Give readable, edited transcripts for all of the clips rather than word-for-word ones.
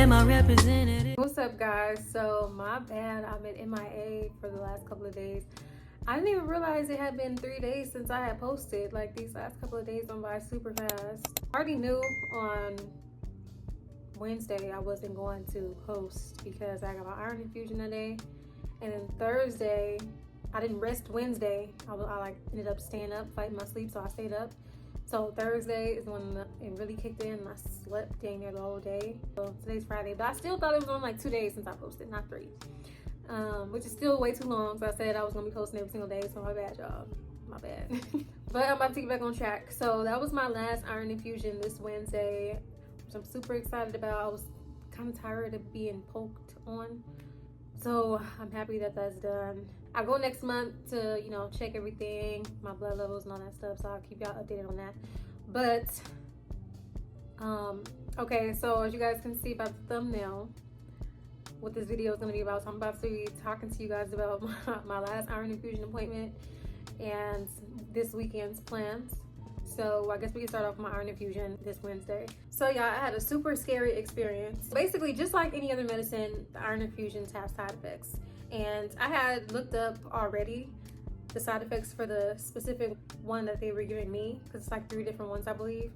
my representative. What's up, guys? So my bad, I've been MIA for the last couple of days. I didn't even realize it had been 3 days since I had posted. Like, these last couple of days went by super fast. I already knew on Wednesday I wasn't going to post because I got my iron infusion that day, and then Thursday I didn't rest. Wednesday I ended up staying up fighting my sleep, so I stayed up. So Thursday is when it really kicked in and I slept dang near the whole day. So today's Friday, but I still thought it was only like 2 days since I posted, not 3, which is still way too long. So I said I was gonna be posting every single day, so my bad, y'all, my bad. But I'm about to get back on track. So that was my last iron infusion this Wednesday, which I'm super excited about. I was kind of tired of being poked on, so I'm happy that that's done. I go next month to, you know, check everything, my blood levels and all that stuff, so I'll keep y'all updated on that. But okay, so as you guys can see by the thumbnail, what this video is going to be about, so I'm about to be talking to you guys about my last iron infusion appointment and this weekend's plans. So I guess we can start off with my iron infusion this Wednesday. So yeah, I had a super scary experience. Basically, just like any other medicine, the iron infusions have side effects. And I had looked up already the side effects for the specific one that they were giving me, because it's like 3 different ones, I believe.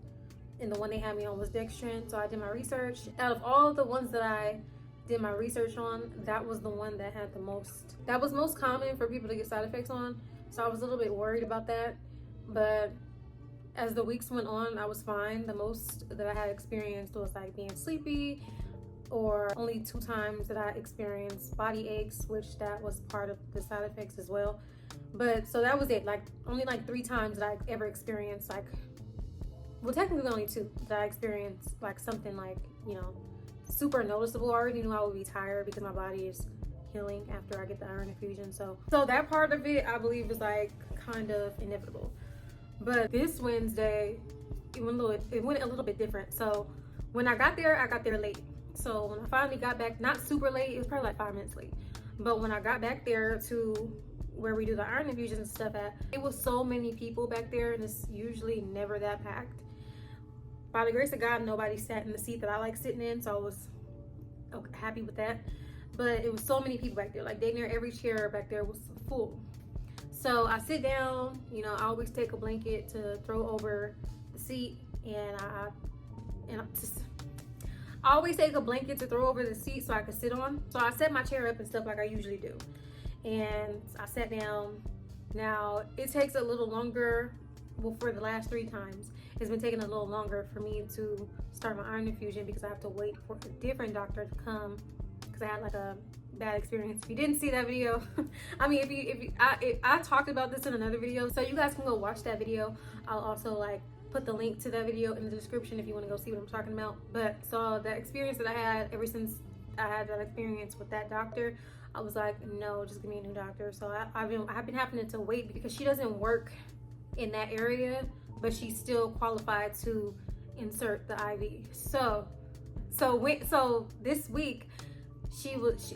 And the one they had me on was dextrin. So I did my research. Out of all the ones that I did my research on, that was the one that had the most, that was most common for people to get side effects on. So I was a little bit worried about that. But as the weeks went on, I was fine. The most that I had experienced was like being sleepy, or only 2 times that I experienced body aches, which that was part of the side effects as well. But so that was it. Like, only like 3 times that I ever experienced, like, well, technically only 2 that I experienced like something like, you know, super noticeable. I already knew I would be tired because my body is healing after I get the iron infusion. So that part of it, I believe, is like kind of inevitable. But this Wednesday, it went a little bit different. So when I got there late. So when I finally got back, not super late, it was probably like 5 minutes late. But when I got back there to where we do the iron infusion and stuff at, it was so many people back there, and it's usually never that packed. By the grace of God, nobody sat in the seat that I like sitting in, so I was happy with that. But it was so many people back there, like dang near every chair back there was full. So I sit down, you know, I always take a blanket to throw over the seat, and I always take a blanket to throw over the seat so I can sit on. So I set my chair up and stuff like I usually do. And I sat down. Now, it takes a little longer. Well, for the last 3 times, it's been taking a little longer for me to start my iron infusion because I have to wait for a different doctor to come, because I had like a bad experience. If you didn't see that video, I mean, I talked about this in another video, so you guys can go watch that video. I'll also like put the link to that video in the description if you want to go see what I'm talking about. But so the experience that I had ever since I had that experience with that doctor, I was like, no, just give me a new doctor. So I've been having to wait because she doesn't work in that area, but she's still qualified to insert the IV. So this week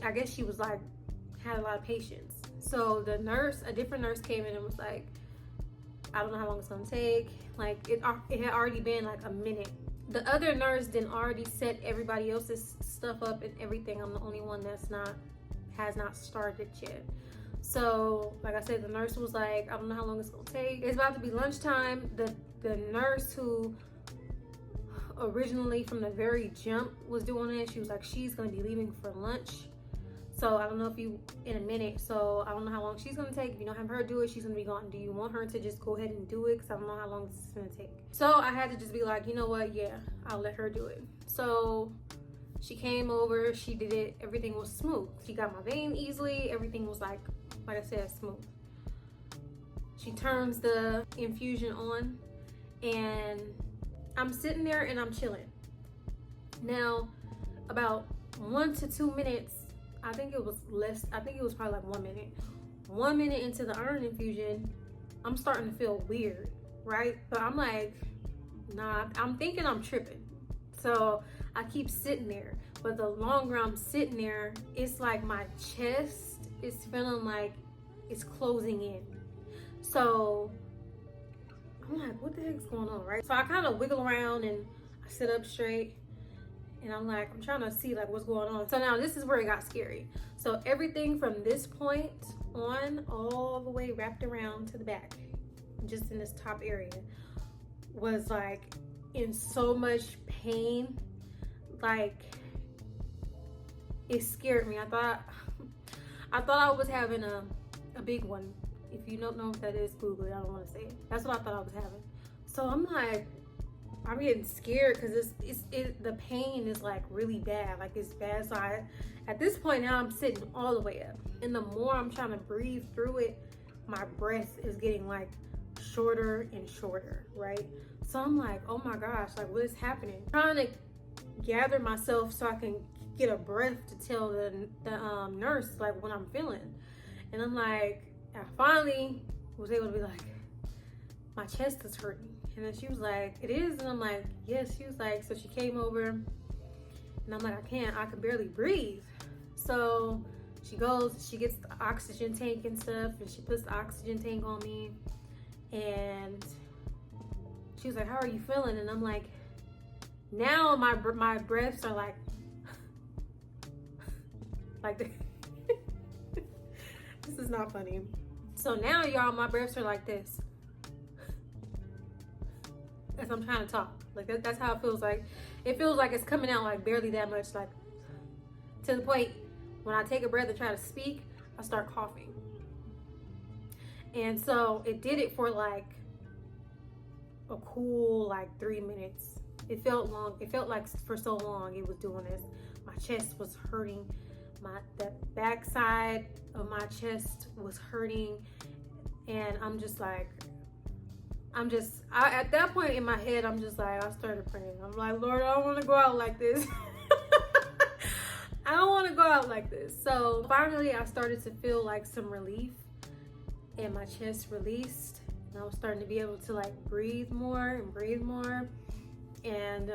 I guess she was like, had a lot of patience. So the nurse, a different nurse, came in and was like, I don't know how long it's gonna take. Like, it had already been like a minute. The other nurse didn't already set everybody else's stuff up and everything. I'm the only one has not started yet. So like I said, the nurse was like, I don't know how long it's gonna take. It's about to be lunchtime. The nurse who originally from the very jump was doing it, she was like, she's gonna be leaving for lunch. So I don't know if you, in a minute, so I don't know how long she's gonna take. If you don't have her do it, she's gonna be gone. Do you want her to just go ahead and do it? Because I don't know how long this is gonna take. So I had to just be like, you know what, yeah, I'll let her do it. So she came over, she did it, everything was smooth. She got my vein easily, everything was like I said, smooth. She turns the infusion on, and I'm sitting there and I'm chilling. Now, about 1 to 2 minutes, I think it was less, I think it was probably like 1 minute. 1 minute into the iron infusion, I'm starting to feel weird, right? But I'm like, nah, I'm thinking I'm tripping. So I keep sitting there. But the longer I'm sitting there, it's like my chest is feeling like it's closing in. So I'm like, what the heck's going on, right? So I kind of wiggle around and I sit up straight, And I'm like, I'm trying to see like what's going on. So now this is where it got scary. So everything from this point on all the way wrapped around to the back, just in this top area, was like in so much pain. Like, it scared me. I thought I was having a big one. If you don't know what that is, Google it. I don't want to say it. That's what I thought I was having. So I'm like, I'm getting scared because the pain is like really bad. Like, it's bad. So at this point now, I'm sitting all the way up. And the more I'm trying to breathe through it, my breath is getting like shorter and shorter, right? So I'm like, oh my gosh, like what is happening? I'm trying to gather myself so I can get a breath to tell the nurse like what I'm feeling. And I'm like, I finally was able to be like, my chest is hurting. And then she was like, it is? And I'm like, yes. She was like, so she came over and I'm like, I can barely breathe. So she goes, she gets the oxygen tank and stuff, and she puts the oxygen tank on me. And she was like, how are you feeling? And I'm like, now my breaths are like this is not funny. So now, y'all, my breaths are like this as I'm trying to talk. Like that's how it feels like. It feels like it's coming out like barely that much, like to the point when I take a breath and try to speak, I start coughing. And so it did it for like a cool like 3 minutes. It felt long. It felt like for so long it was doing this. My chest was hurting. The back side of my chest was hurting. And I'm just like, at that point in my head, I'm just like, I started praying. I'm like, Lord, I don't want to go out like this. I don't want to go out like this. So finally, I started to feel like some relief, and my chest released. And I was starting to be able to like breathe more. And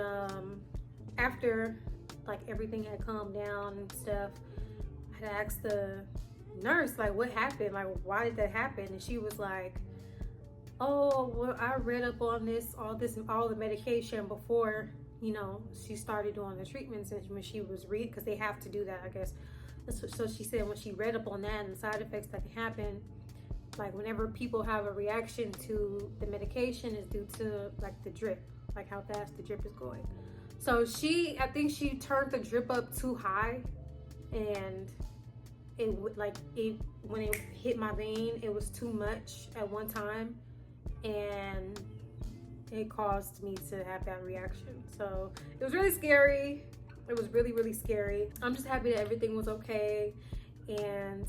after like everything had calmed down and stuff, I had asked the nurse like, what happened? Like, why did that happen? And she was like, oh, well, I read up on all the medication before, you know, she started doing the treatments, and when she was because they have to do that, I guess. So she said when she read up on that and the side effects that can happen, like whenever people have a reaction to the medication, is due to like the drip, like how fast the drip is going. So I think she turned the drip up too high, and when it hit my vein, it was too much at one time, and it caused me to have that reaction. So it was really scary. It was really, really scary. I'm just happy that everything was okay. And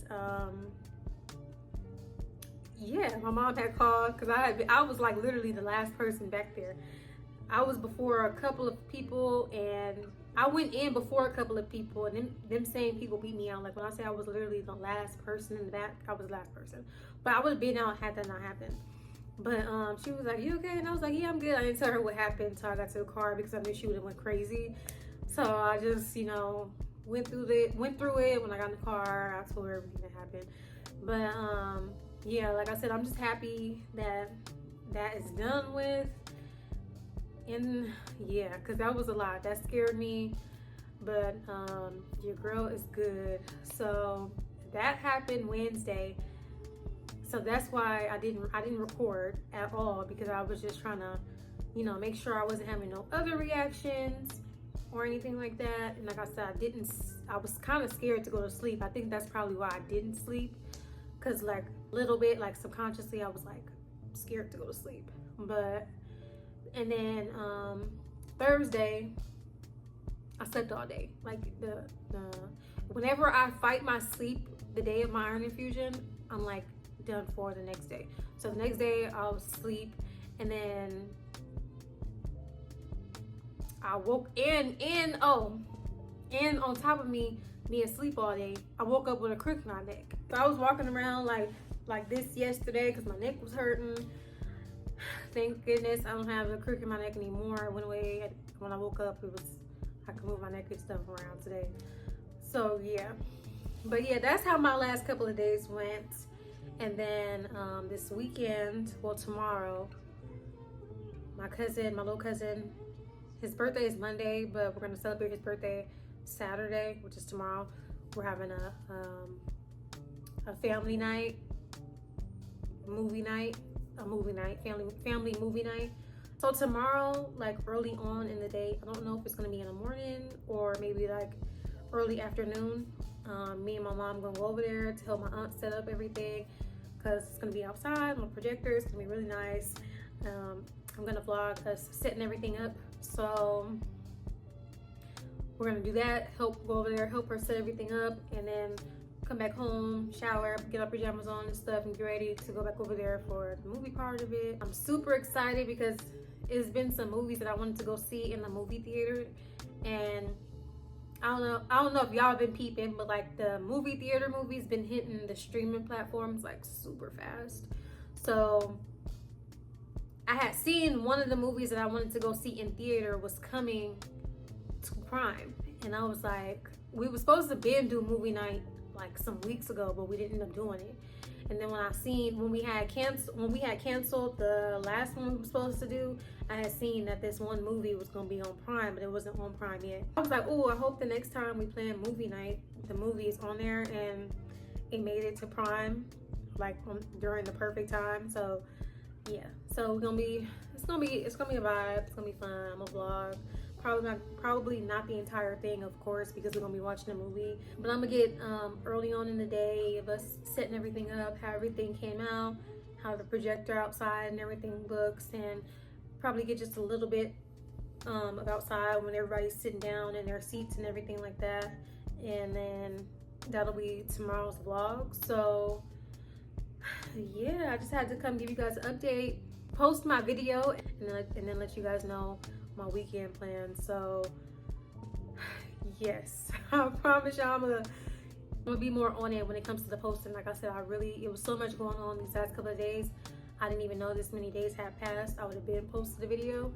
yeah, my mom had called because I was like literally the last person back there. I was before a couple of people, and I went in before a couple of people, and them same people beat me out. Like when I say I was literally the last person in the back, I was the last person. But I would have been out had that not happened. But she was like, you okay? And I was like, yeah, I'm good. I didn't tell her what happened until I got to the car because I knew she would have went crazy. So I just, you know, went through it. When I got in the car, I told her everything that happened. But yeah, like I said, I'm just happy that is done with. And yeah, because that was a lot. That scared me. But your girl is good. So that happened Wednesday. So that's why I didn't record at all, because I was just trying to, you know, make sure I wasn't having no other reactions or anything like that. And like I said, I was kind of scared to go to sleep. I think that's probably why I didn't sleep, because like a little bit, like subconsciously, I was like scared to go to sleep. And then Thursday, I slept all day. Like whenever I fight my sleep the day of my iron infusion, I'm like done for the next day. So the next day I'll sleep, and then I woke and on top of me being asleep all day, I woke up with a crook in my neck. So I was walking around like this yesterday because my neck was hurting. Thank goodness I don't have a crook in my neck anymore. It went away when I woke up. I could move my neck and stuff around today. So yeah, but yeah, that's how my last couple of days went. And then this weekend, well tomorrow, my little cousin, His birthday is Monday, but we're gonna celebrate his birthday Saturday, which is tomorrow. We're having a family night, family movie night. So tomorrow, like early on in the day, I don't know if it's gonna be in the morning or maybe like early afternoon. Me and my mom gonna go over there to help my aunt set up everything because it's gonna be outside. My projector is gonna be really nice. I'm gonna vlog us setting everything up. So we're gonna do that. Go over there, help her set everything up, and then come back home, shower, get our pajamas on and stuff, and get ready to go back over there for the movie part of it. I'm super excited because it's been some movies that I wanted to go see in the movie theater, and I don't know if y'all been peeping, but like the movie theater movies been hitting the streaming platforms like super fast. So I had seen one of the movies that I wanted to go see in theater was coming to Prime, and I was like, we were supposed to do movie night like some weeks ago, but we didn't end up doing it. And then when we had canceled the last one we were supposed to do, I had seen that this one movie was gonna be on Prime, but it wasn't on Prime yet. I was like, oh, I hope the next time we plan movie night, the movie is on there, and it made it to Prime like during the perfect time. So yeah, so it's gonna be a vibe. It's gonna be fun. I'm gonna vlog. Probably not the entire thing, of course, because we're gonna be watching a movie. But I'm gonna get early on in the day of us setting everything up, how everything came out, how the projector outside and everything looks, and probably get just a little bit of outside when everybody's sitting down in their seats and everything like that. And then that'll be tomorrow's vlog. So yeah, I just had to come give you guys an update, post my video, and then let you guys know my weekend plans. So yes, I promise y'all I'm gonna be more on it when it comes to the posting. Like I said, it was so much going on these last couple of days. I didn't even know this many days had passed. I would have been posted a video,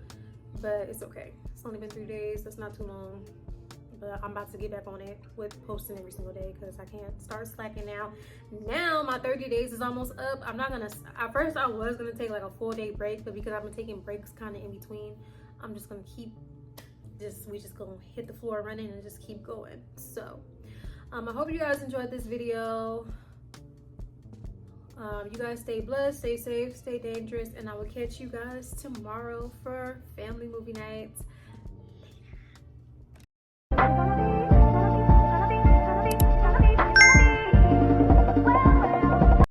but it's okay. It's only been 3 days. That's not too long. But I'm about to get back on it with posting every single day because I can't start slacking now. Now my 30 days is almost up. At first I was gonna take like a full day break, but because I've been taking breaks kind of in between, I'm just gonna we just gonna hit the floor running and just keep going. So I hope you guys enjoyed this video. You guys stay blessed, stay safe, stay dangerous, and I will catch you guys tomorrow for family movie nights.